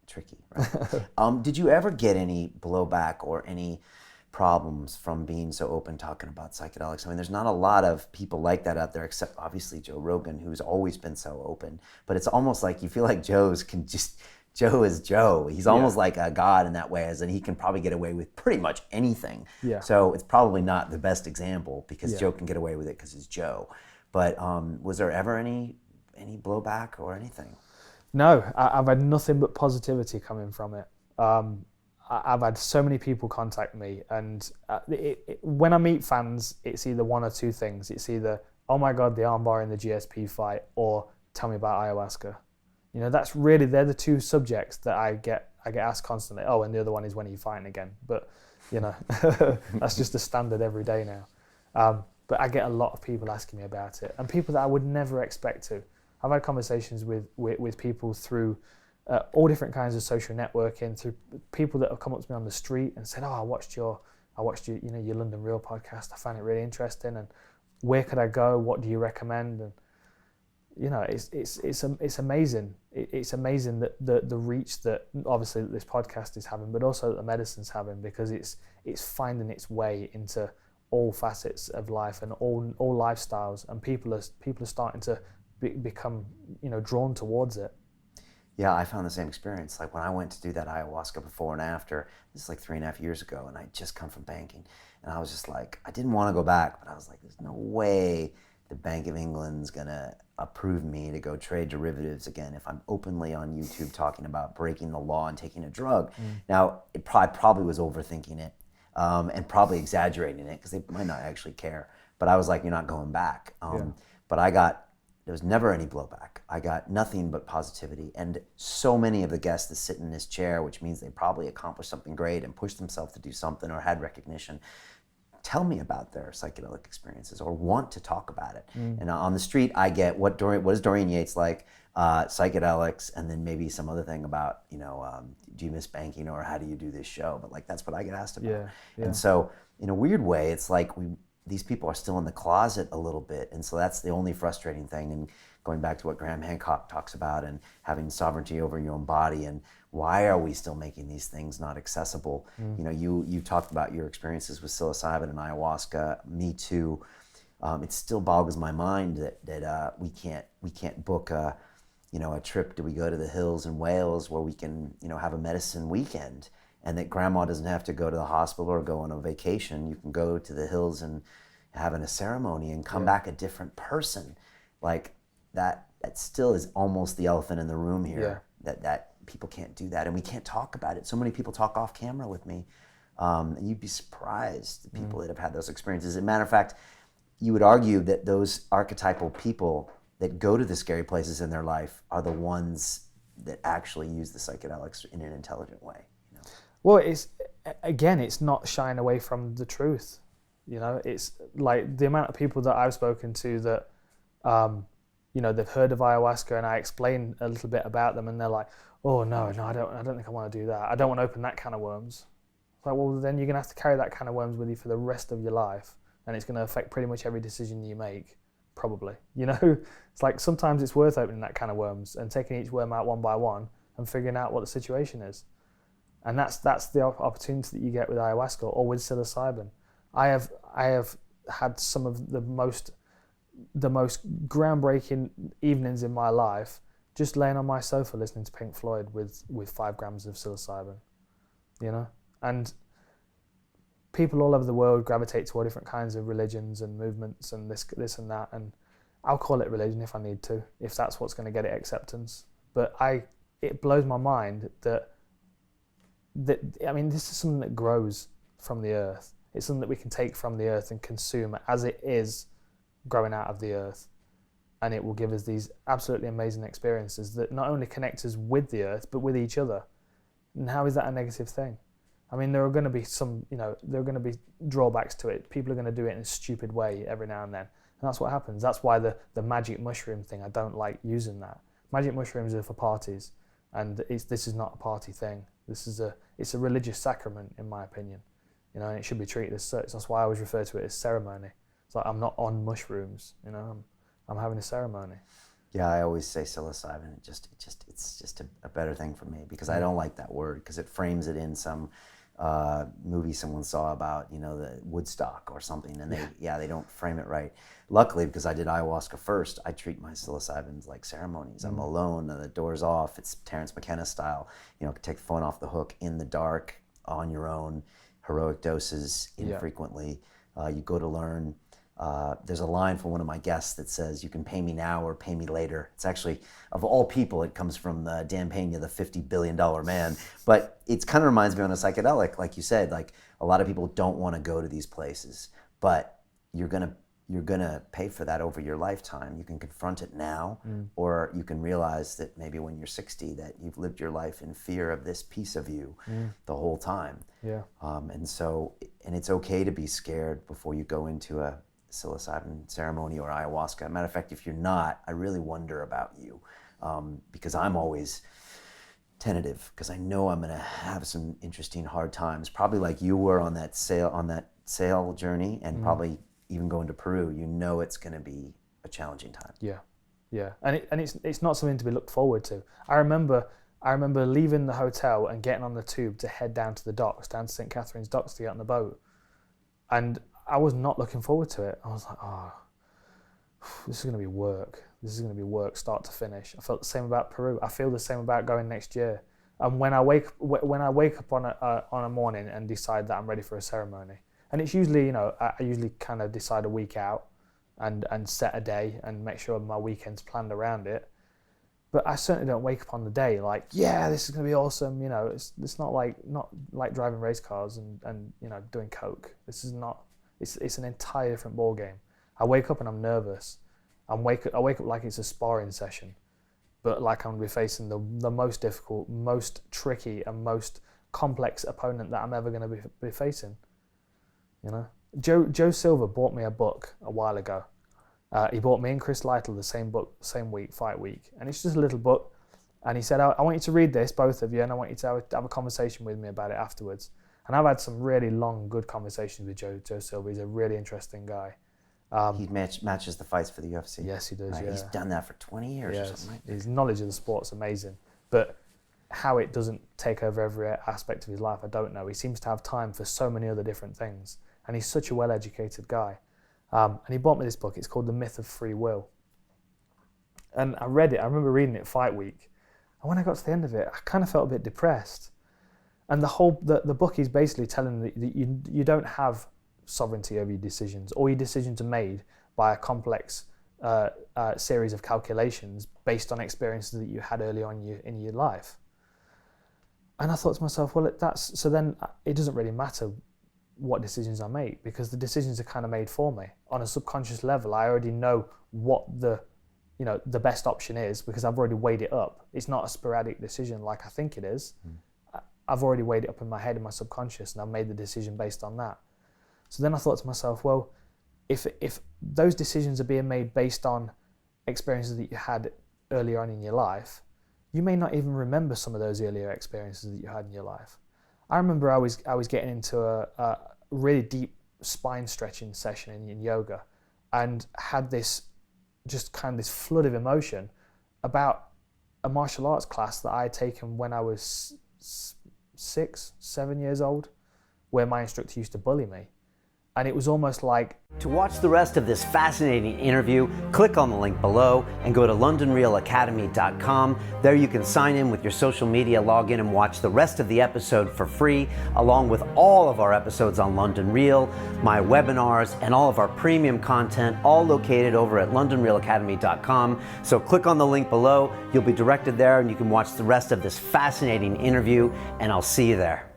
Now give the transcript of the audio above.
tricky, right? Did you ever get any blowback or any problems from being so open talking about psychedelics? I mean, there's not a lot of people like that out there, except obviously Joe Rogan, who's always been so open. But it's almost like you feel like Joe is Joe. He's almost like a god in that way, as in he can probably get away with pretty much anything. Yeah. So it's probably not the best example because Joe can get away with it because he's Joe. But was there ever any blowback or anything? No, I've had nothing but positivity coming from it. I've had so many people contact me, and when I meet fans, it's either one or two things. It's either, oh my God, the armbar in the GSP fight, or tell me about ayahuasca. You know, they're the two subjects that I get asked constantly. Oh, and the other one is, when are you fighting again? But, you know, that's just the standard every day now. But I get a lot of people asking me about it, and people that I would never expect to. I've had conversations with people through all different kinds of social networking, through people that have come up to me on the street and said, "Oh, I watched your your London Real podcast. I found it really interesting. And where could I go? What do you recommend?" And you know, it's amazing. It's amazing that the reach that obviously this podcast is having, but also that the medicine's having, because it's finding its way into all facets of life and all lifestyles, and people are starting to become drawn towards it. Yeah, I found the same experience. Like when I went to do that ayahuasca before and after, this is like 3.5 years ago, and I just come from banking, and I was just like, I didn't want to go back, but I was like, there's no way the Bank of England's gonna approve me to go trade derivatives again if I'm openly on YouTube talking about breaking the law and taking a drug. Now, I probably was overthinking it and probably exaggerating it because they might not actually care. But I was like, you're not going back. But there was never any blowback. I got nothing but positivity. And so many of the guests that sit in this chair, which means they probably accomplished something great and pushed themselves to do something or had recognition, tell me about their psychedelic experiences or want to talk about it. And on the street, I get what does Dorian Yates like, psychedelics, and then maybe some other thing about, do you miss banking or how do you do this show? But like, that's what I get asked about. And so in a weird way, it's like these people are still in the closet a little bit. And so that's the only frustrating thing. And going back to what Graham Hancock talks about and having sovereignty over your own body, and why are we still making these things not accessible? You talked about your experiences with psilocybin and ayahuasca. Me too. It still boggles my mind that we can't book a trip. Do we go to the hills in Wales where we can have a medicine weekend, and that grandma doesn't have to go to the hospital or go on a vacation. You can go to the hills and having a ceremony and come back a different person. Like that still is almost the elephant in the room here. That people can't do that, and we can't talk about it. So many people talk off camera with me, and you'd be surprised, the people that have had those experiences. As a matter of fact, you would argue that those archetypal people that go to the scary places in their life are the ones that actually use the psychedelics in an intelligent way. Well, it's not shying away from the truth. It's like the amount of people that I've spoken to that, they've heard of ayahuasca, and I explain a little bit about them, and they're like, "Oh no, I don't think I want to do that. I don't want to open that can of worms." It's like, well, then you're gonna have to carry that can of worms with you for the rest of your life, and it's gonna affect pretty much every decision you make, probably. It's like sometimes it's worth opening that can of worms and taking each worm out one by one and figuring out what the situation is. And that's the opportunity that you get with ayahuasca or with psilocybin. I have had some of the most groundbreaking evenings in my life just laying on my sofa listening to Pink Floyd with 5 grams of psilocybin, and people all over the world gravitate to all different kinds of religions and movements and this and that, and I'll call it religion if I need to, if that's what's going to get it acceptance. But it blows my mind that this is something that grows from the earth. It's something that we can take from the earth and consume as it is growing out of the earth. And it will give us these absolutely amazing experiences that not only connect us with the earth, but with each other. And how is that a negative thing? I mean, there are going to be there are going to be drawbacks to it. People are going to do it in a stupid way every now and then. And that's what happens. That's why the magic mushroom thing, I don't like using that. Magic mushrooms are for parties. And this is not a party thing. It's a religious sacrament, in my opinion, and it should be treated as such. That's why I always refer to it as ceremony. It's like I'm not on mushrooms, I'm having a ceremony. Yeah, I always say psilocybin. It's just a better thing for me, because I don't like that word, because it frames it in some movie someone saw about, you know, the Woodstock or something, and they don't frame it right. Luckily, because I did ayahuasca first, I treat my psilocybins like ceremonies. I'm alone, and the door's off. It's Terrence McKenna style. You know, take the phone off the hook in the dark, on your own, heroic doses, infrequently. You go to learn. There's a line from one of my guests that says, "You can pay me now or pay me later." It's actually, of all people, it comes from Dan Pena, the $50 billion man. But it kind of reminds me on a psychedelic, like you said, like a lot of people don't want to go to these places, but you're gonna pay for that over your lifetime. You can confront it now, or you can realize that maybe when you're 60, that you've lived your life in fear of this piece of you the whole time. Yeah. And it's okay to be scared before you go into a psilocybin ceremony or ayahuasca. Matter of fact, if you're not, I really wonder about you, because I'm always tentative, because I know I'm going to have some interesting hard times, probably like you were on that sail journey, and probably even going to Peru. You know it's going to be a challenging time. Yeah, and it's not something to be looked forward to. I remember leaving the hotel and getting on the tube to head down to the docks, down to St. Catherine's docks to get on the boat, and I was not looking forward to it. I was like, oh, this is going to be work. This is going to be work, start to finish. I felt the same about Peru. I feel the same about going next year. And when I wake up on a morning and decide that I'm ready for a ceremony, and it's usually, you know, I usually kind of decide a week out and set a day and make sure my weekend's planned around it. But I certainly don't wake up on the day like, yeah, this is going to be awesome. You know, it's not like driving race cars and you know, doing coke. This is not. It's an entire different ball game. I wake up and I'm nervous. I wake up like it's a sparring session, but like I'm going to be facing the most difficult, most tricky, and most complex opponent that I'm ever going to be facing. You know, Joe Silver bought me a book a while ago. He bought me and Chris Lytle the same book, same week, Fight Week, and it's just a little book. And he said, I want you to read this, both of you, and I want you to have a conversation with me about it afterwards. And I've had some really long, good conversations with Joe Silver. He's a really interesting guy. He matches the fights for the UFC. Yes, he does. Right? Yeah. He's done that for 20 years or something like that. His knowledge of the sport's amazing. But how it doesn't take over every aspect of his life, I don't know. He seems to have time for so many other different things. And he's such a well-educated guy. And he bought me this book. It's called The Myth of Free Will. And I read it. I remember reading it Fight Week. And when I got to the end of it, I kind of felt a bit depressed. And the book is basically telling that you don't have sovereignty over your decisions. All your decisions are made by a complex series of calculations based on experiences that you had early on in your life. And I thought to myself, well, so then it doesn't really matter what decisions I make, because the decisions are kind of made for me. On a subconscious level, I already know what the best option is, because I've already weighed it up. It's not a sporadic decision like I think it is. I've already weighed it up in my head, in my subconscious, and I've made the decision based on that. So then I thought to myself, well, if those decisions are being made based on experiences that you had earlier on in your life, you may not even remember some of those earlier experiences that you had in your life. I remember I was getting into a really deep spine stretching session in yoga, and had this flood of emotion about a martial arts class that I had taken when I was 6, 7 years old, where my instructor used to bully me. And it was almost like... To watch the rest of this fascinating interview, click on the link below and go to londonrealacademy.com. There you can sign in with your social media login and watch the rest of the episode for free, along with all of our episodes on London Real, my webinars, and all of our premium content, all located over at londonrealacademy.com. So click on the link below, you'll be directed there, and you can watch the rest of this fascinating interview, and I'll see you there.